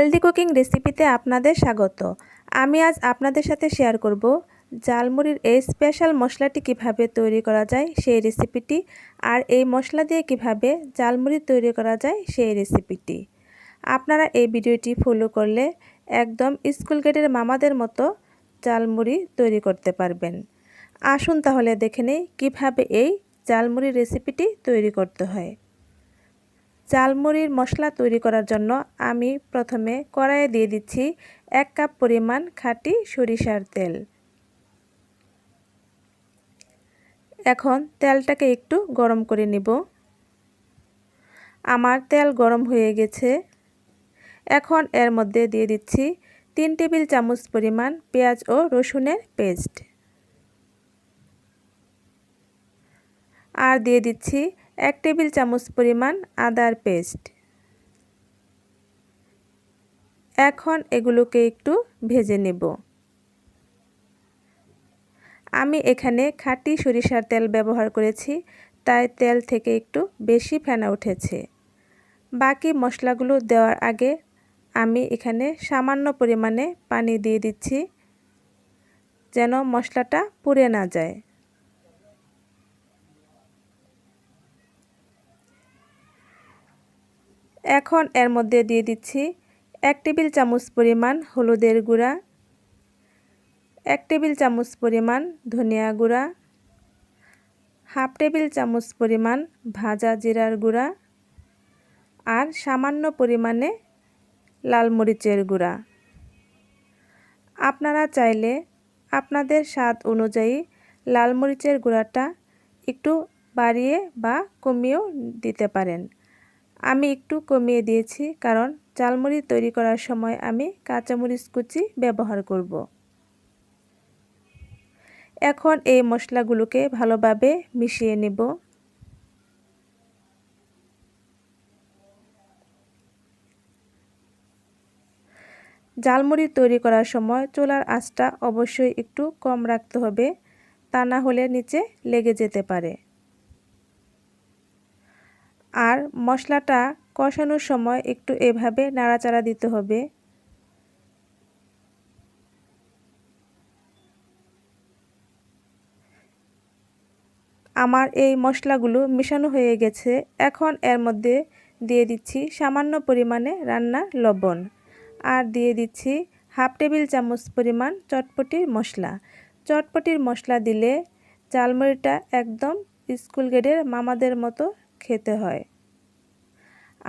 Healthy cooking রেসিপিতে আপনাদের স্বাগত। আমি আজ আপনাদের সাথে শেয়ার করব ঝালমুড়ির এই স্পেশাল মশলাটি কিভাবে তৈরি করা যায় সেই রেসিপিটি, আর এই মশলা দিয়ে কিভাবে ঝালমুড়ি তৈরি করা যায় সেই রেসিপিটি। আপনারা এই ভিডিওটি ফলো করলে একদম স্কুল গেটের মামাদের মতো ঝালমুড়ি তৈরি করতে পারবেন। আসুন তাহলে দেখে নেই কীভাবে এই ঝালমুড়ির রেসিপিটি তৈরি করতে হয়। ঝালমুড়ির মশলা তৈরি করার জন্য আমি প্রথমে কড়াইয়ে দিয়ে দিচ্ছি 1 কাপ পরিমাণ খাঁটি সরিষার তেল। এখন তেলটাকে একটু গরম করে নিব। আমার তেল গরম হয়ে গেছে। এখন এর মধ্যে দিয়ে দিচ্ছি 3 টেবিল চামচ পরিমাণ পেঁয়াজ ও রসুনের পেস্ট, আর দিয়ে দিচ্ছি 1 টেবিল চামচ পরিমাণ আদার পেস্ট। এখন এগুলোকে একটু ভেজে নেব। আমি এখানে খাঁটি সরিষার তেল ব্যবহার করেছি, তাই তেল থেকে একটু বেশি ফেনা উঠেছে। বাকি মশলাগুলো দেওয়ার আগে আমি এখানে সামান্য পরিমাণে পানি দিয়ে দিচ্ছি, যেন মশলাটা পুড়ে না যায়। এখন এর মধ্যে দিয়ে দিচ্ছি 1 টেবিল চামচ পরিমাণ হলুদের গুঁড়া, 1 টেবিল চামচ পরিমাণ ধনিয়া গুঁড়া, হাফ টেবিল চামচ পরিমাণ ভাজা জিরার গুঁড়া, আর সামান্য পরিমাণে লাল মরিচের গুঁড়া। আপনারা চাইলে আপনাদের স্বাদ অনুযায়ী লাল মরিচের গুঁড়াটা একটু বাড়িয়ে বা কমিয়েও দিতে পারেন। আমি একটু কমিয়ে দিয়েছি, কারণ ঝালমুড়ি তৈরি করার সময় আমি কাঁচামরিচ কুচি ব্যবহার করব। এখন এই মশলাগুলোকে ভালোভাবে মিশিয়ে নেব। ঝালমুড়ি তৈরি করার সময় চুলার আঁচটা অবশ্যই একটু কম রাখতে হবে, তা না হলে নিচে লেগে যেতে পারে। আর মশলাটা কষানোর সময় একটু এভাবে নাড়াচাড়া দিতে হবে। আমার এই মশলাগুলো মেশানো হয়ে গেছে। এখন এর মধ্যে দিয়ে দিচ্ছি সামান্য পরিমাণে রান্নার লবণ, আর দিয়ে দিচ্ছি হাফ টেবিল চামচ পরিমাণ চটপটির মশলা। চটপটির মশলা দিলে ঝালমুড়িটা একদম স্কুল গেটের মামাদের মতো খেতে হয়।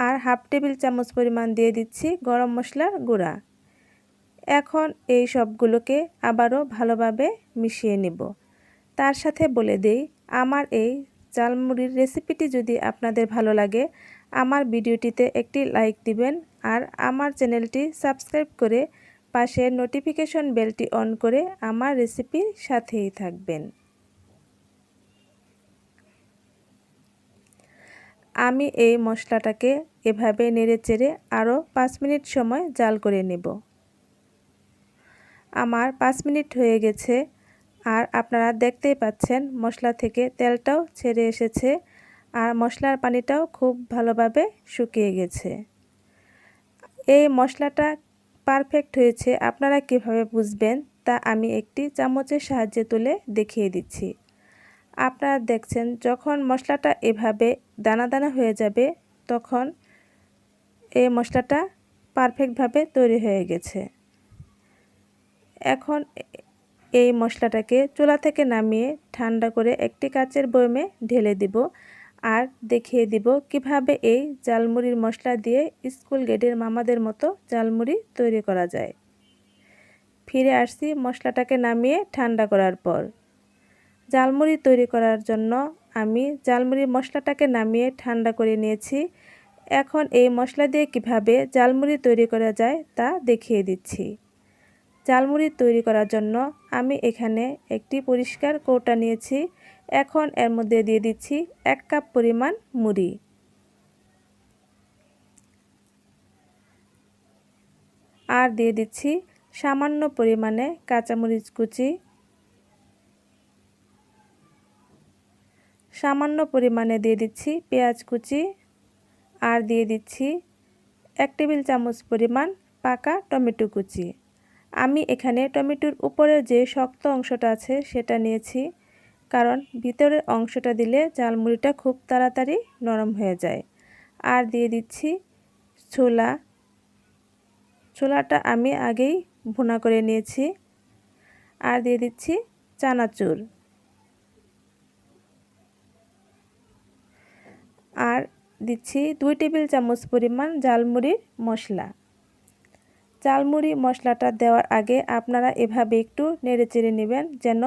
আর হাফ টেবিল চামচ পরিমাণ দিয়ে দিচ্ছি গরম মশলার গুঁড়া। এখন এই সবগুলোকে আবারও ভালোভাবে মিশিয়ে নেব। তার সাথে বলে দেই, আমার এই ঝালমুড়ির রেসিপিটি যদি আপনাদের ভালো লাগে, আমার ভিডিওটিতে একটি লাইক দিবেন, আর আমার চ্যানেলটি সাবস্ক্রাইব করে পাশের নোটিফিকেশন বেলটি অন করে আমার রেসিপির সাথেই থাকবেন। আমি এই মশলাটাকে এভাবে নেড়েচেড়ে আরও 5 মিনিট সময় জাল করে নেব। আমার 5 মিনিট হয়ে গেছে, আর আপনারা দেখতেই পাচ্ছেন মশলা থেকে তেলটাও ছেড়ে এসেছে, আর মশলার পানিটাও খুব ভালোভাবে শুকিয়ে গেছে। এই মশলাটা পারফেক্ট হয়েছে আপনারা কিভাবে বুঝবেন, তা আমি একটি চামচের সাহায্যে তুলে দেখিয়ে দিচ্ছি। আপনারা দেখছেন যখন মশলাটা এভাবে দানা দানা হয়ে যাবে, তখন এই মশলাটা পারফেক্টভাবে তৈরি হয়ে গেছে। এখন এই মশলাটাকে চুলা থেকে নামিয়ে ঠান্ডা করে একটি কাচের বয়মে ঢেলে দিব, আর দেখিয়ে দিব কিভাবে এই ঝালমুড়ির মশলা দিয়ে স্কুল গেটের মামাদের মতো ঝালমুড়ি তৈরি করা যায়। ফিরে আসছি মশলাটাকে নামিয়ে ঠান্ডা করার পর। ঝালমুড়ি তৈরি করার জন্য আমি ঝালমুড়ির মশলাটাকে নামিয়ে ঠান্ডা করে নিয়েছি। এখন এই মশলা দিয়ে কিভাবে ঝালমুড়ি তৈরি করা যায় তা দেখিয়ে দিচ্ছি। ঝালমুড়ি তৈরি করার জন্য আমি এখানে একটি পরিষ্কার কৌটা নিয়েছি। এখন এর মধ্যে দিয়ে দিচ্ছি 1 কাপ পরিমাণ মুড়ি, আর দিয়ে দিচ্ছি সামান্য পরিমাণে কাঁচামরিচ কুচি, সামান্য পরিমাণে দিয়ে দিচ্ছি পেঁয়াজ কুচি, আর দিয়ে দিচ্ছি 1 টেবিল চামচ পরিমাণ পাকা টমেটো কুচি। আমি এখানে টমেটোর উপরের যে শক্ত অংশটা আছে সেটা নিয়েছি, কারণ ভিতরের অংশটা দিলে ঝালমুড়িটা খুব তাড়াতাড়ি নরম হয়ে যায়। আর দিয়ে দিচ্ছি ছোলা। ছোলাটা আমি আগেই ভুনা করে নিয়েছি। আর দিয়ে দিচ্ছি চানাচুর। আর দিচ্ছি 2 টেবিল চামচ পরিমাণ ঝালমুড়ির মশলা। ঝালমুড়ি মশলাটা দেওয়ার আগে আপনারা এভাবে একটু নেড়েচেড়ে নেবেন, যেন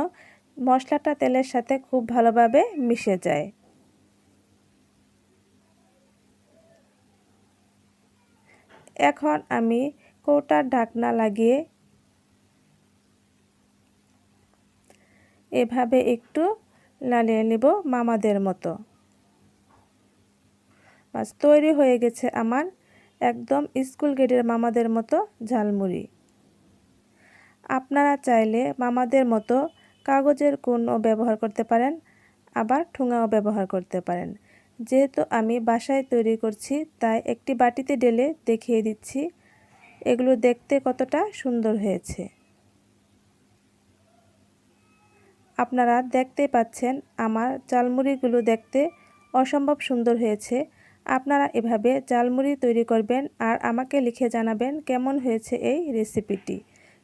মশলাটা তেলের সাথে খুব ভালোভাবে মিশে যায়। এখন আমি কৌটার ঢাকনা লাগিয়ে এভাবে একটু লালিয়ে নেব মামাদের মতো। বাস তৈরি হয়ে গেছে আমার একদম স্কুল গেটের মামাদের মতো ঝালমুড়ি। আপনারা চাইলে মামাদের মতো কাগজের কোণও ব্যবহার করতে পারেন, আবার ঠুঙাও ব্যবহার করতে পারেন। যেহেতু আমি বাসায় তৈরি করছি, তাই একটি বাটিতে ঢেলে দেখিয়ে দিচ্ছি এগুলো দেখতে কতটা সুন্দর হয়েছে। আপনারা দেখতেই পাচ্ছেন আমার ঝালমুড়িগুলো দেখতে অসম্ভব সুন্দর হয়েছে। আপনারা এভাবে ঝালমুড়ি তৈরি করবেন আর আমাকে লিখে জানাবেন কেমন হয়েছে এই রেসিপিটি।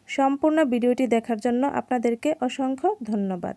সম্পূর্ণ ভিডিওটি দেখার জন্য আপনাদেরকে অসংখ্য ধন্যবাদ।